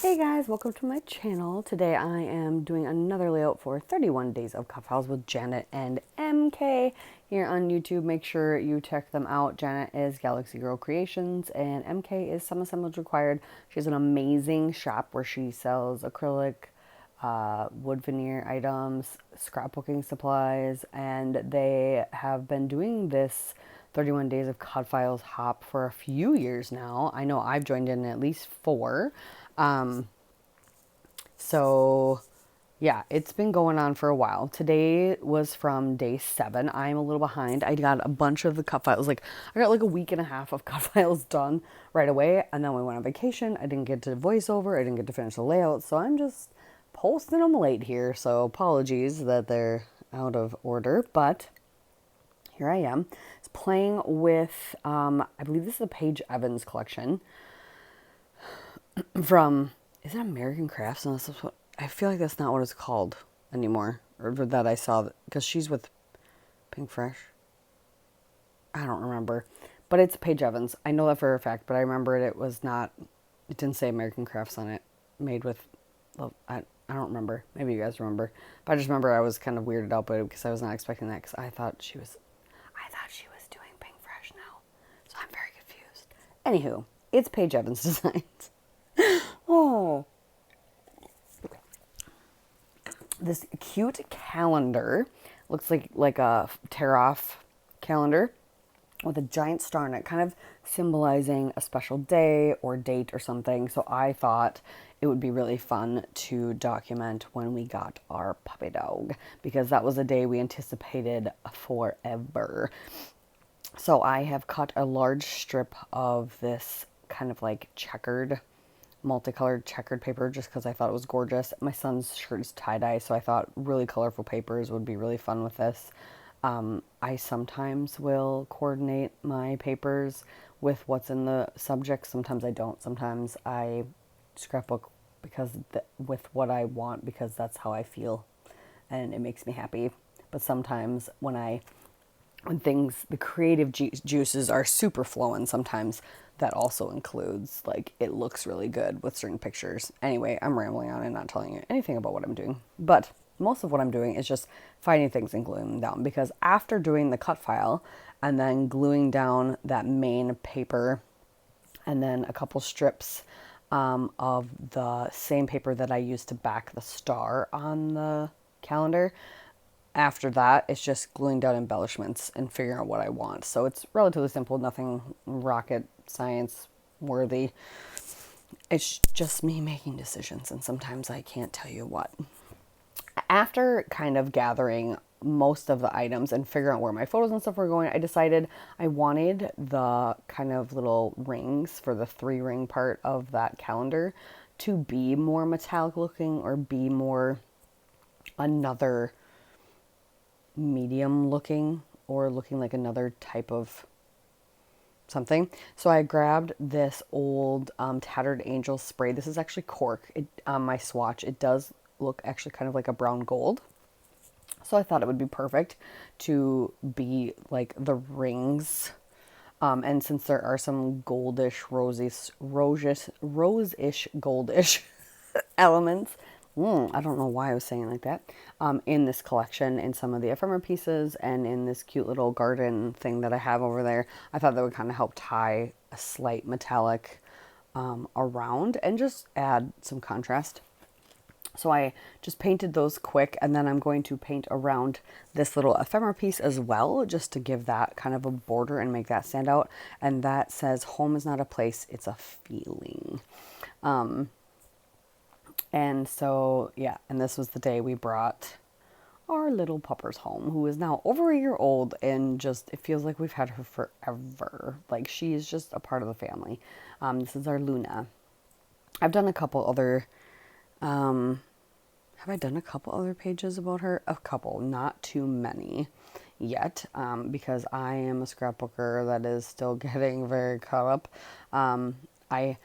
Hey guys, welcome to my channel. Today I am doing another layout for 31 Days of Cutfiles with Janet and MK here on YouTube. Make sure you check them out. Janet is Galaxy Girl Creations and MK is Some Assemblage Required. She has an amazing shop where she sells acrylic, wood veneer items, scrapbooking supplies, and they have been doing this 31 Days of Cutfiles hop for a few years now. I know I've joined in at least 4. Um, so yeah, it's been going on for a while. Today was from day 7. I'm a little behind. I got a bunch of the cut files. I got like a week and a half of cut files done right away. And then we went on vacation. I didn't get to voiceover. I didn't get to finish the layout. So I'm just posting them late here. So apologies that they're out of order. But here I am. It's playing with, I believe this is the Paige Evans collection from, is it American Crafts? No, this is what, I feel like that's not what it's called anymore, or that I saw, because she's with Pink Fresh. I don't remember, but it's Paige Evans. I know that for a fact, but I remember it was not, it didn't say American Crafts on it, made with, well, I don't remember. Maybe you guys remember, but I just remember I was kind of weirded out by it because I was not expecting that, because I thought she was doing Pink Fresh now, so I'm very confused. Anywho, it's Paige Evans Designs. Oh, this cute calendar looks like a tear off calendar with a giant star in it, kind of symbolizing a special day or date or something. So I thought it would be really fun to document when we got our puppy dog, because that was a day we anticipated forever. So I have cut a large strip of this kind of like multicolored checkered paper, just because I thought it was gorgeous. My son's shirt is tie-dye, so I thought really colorful papers would be really fun with this. I sometimes will coordinate my papers with what's in the subject. Sometimes I don't. Sometimes I scrapbook with what I want, because that's how I feel and it makes me happy. But sometimes when the creative juices are super flowing, sometimes that also includes, like, it looks really good with certain pictures. Anyway, I'm rambling on and not telling you anything about what I'm doing. But most of what I'm doing is just finding things and gluing them down, because after doing the cut file and then gluing down that main paper and then a couple strips of the same paper that I used to back the star on the calendar, after that, it's just gluing down embellishments and figuring out what I want. So it's relatively simple, nothing rocket science worthy. It's just me making decisions, and sometimes I can't tell you what. After kind of gathering most of the items and figuring out where my photos and stuff were going, I decided I wanted the kind of little rings for the 3-ring part of that calendar to be more metallic looking, or be more another medium looking, or looking like another type of something. So I grabbed this old Tattered Angel spray. This is actually cork. My swatch, it does look actually kind of like a brown gold. So I thought it would be perfect to be like the rings. And since there are some goldish, rose-ish, goldish elements, I don't know why I was saying it like that, in this collection, in some of the ephemera pieces, and in this cute little garden thing that I have over there, I thought that would kind of help tie a slight metallic around and just add some contrast. So I just painted those quick, and then I'm going to paint around this little ephemera piece as well, just to give that kind of a border and make that stand out. And that says, "Home is not a place, it's a feeling." And so, yeah, and this was the day we brought our little puppers home, who is now over a year old, and just, it feels like we've had her forever. Like, she is just a part of the family. This is our Luna. I've done a couple other, have I done a couple other pages about her? A couple, not too many yet, because I am a scrapbooker that is still getting very caught up. I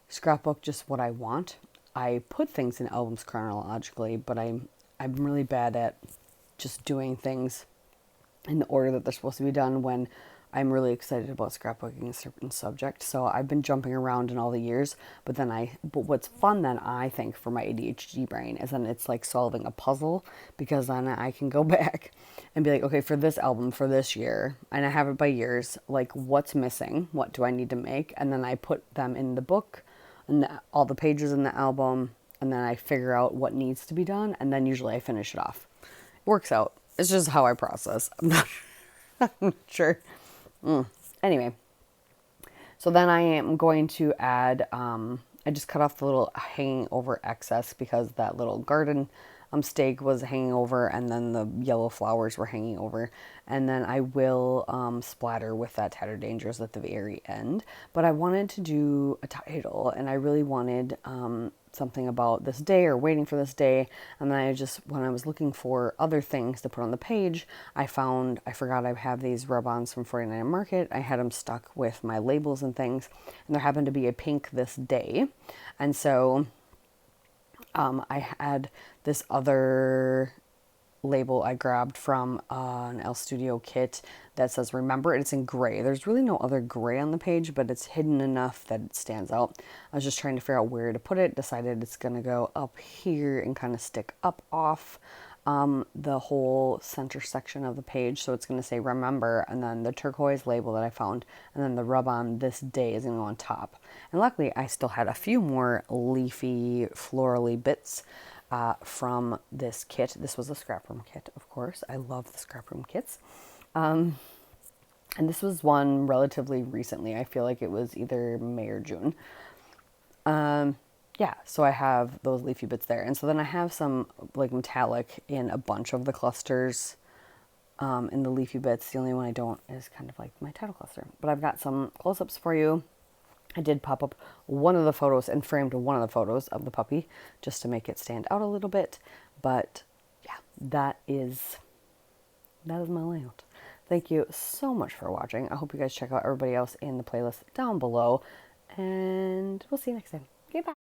scrapbook just what I want. I put things in albums chronologically, but I'm really bad at just doing things in the order that they're supposed to be done when I'm really excited about scrapbooking a certain subject. So I've been jumping around in all the years, but what's fun then I think for my ADHD brain is then it's like solving a puzzle, because then I can go back and be like, okay, for this album for this year, and I have it by years, like what's missing, what do I need to make, and then I put them in the book and all the pages in the album, and then I figure out what needs to be done, and then usually I finish it off. It works out. It's just how I process. I'm not sure. Anyway, so then I am going to add, I just cut off the little hanging over excess because that little garden stake was hanging over, and then the yellow flowers were hanging over. And then I will splatter with that Tattered Dangers at the very end. But I wanted to do a title, and I really wanted something about this day or waiting for this day. And then when I was looking for other things to put on the page, I forgot I have these rub-ons from 49 Market. I had them stuck with my labels and things, and there happened to be a pink this day. And so I had this other label I grabbed from an El Studio kit that says remember. It's in gray. There's really no other gray on the page, but it's hidden enough that it stands out. I was just trying to figure out where to put it. Decided it's going to go up here and kind of stick up off the whole center section of the page. So it's going to say remember, and then the turquoise label that I found, and then the rub on this day is going to go on top. And luckily I still had a few more leafy florally bits from this kit. This was a scrap room kit, of course. I love the scrap room kits. And this was one relatively recently. I feel like it was either May or June. Yeah, so I have those leafy bits there. And so then I have some like metallic in a bunch of the clusters in the leafy bits. The only one I don't is kind of like my title cluster. But I've got some close-ups for you. I did pop up one of the photos and framed one of the photos of the puppy just to make it stand out a little bit. But yeah, that is my layout. Thank you so much for watching. I hope you guys check out everybody else in the playlist down below, and we'll see you next time. Goodbye.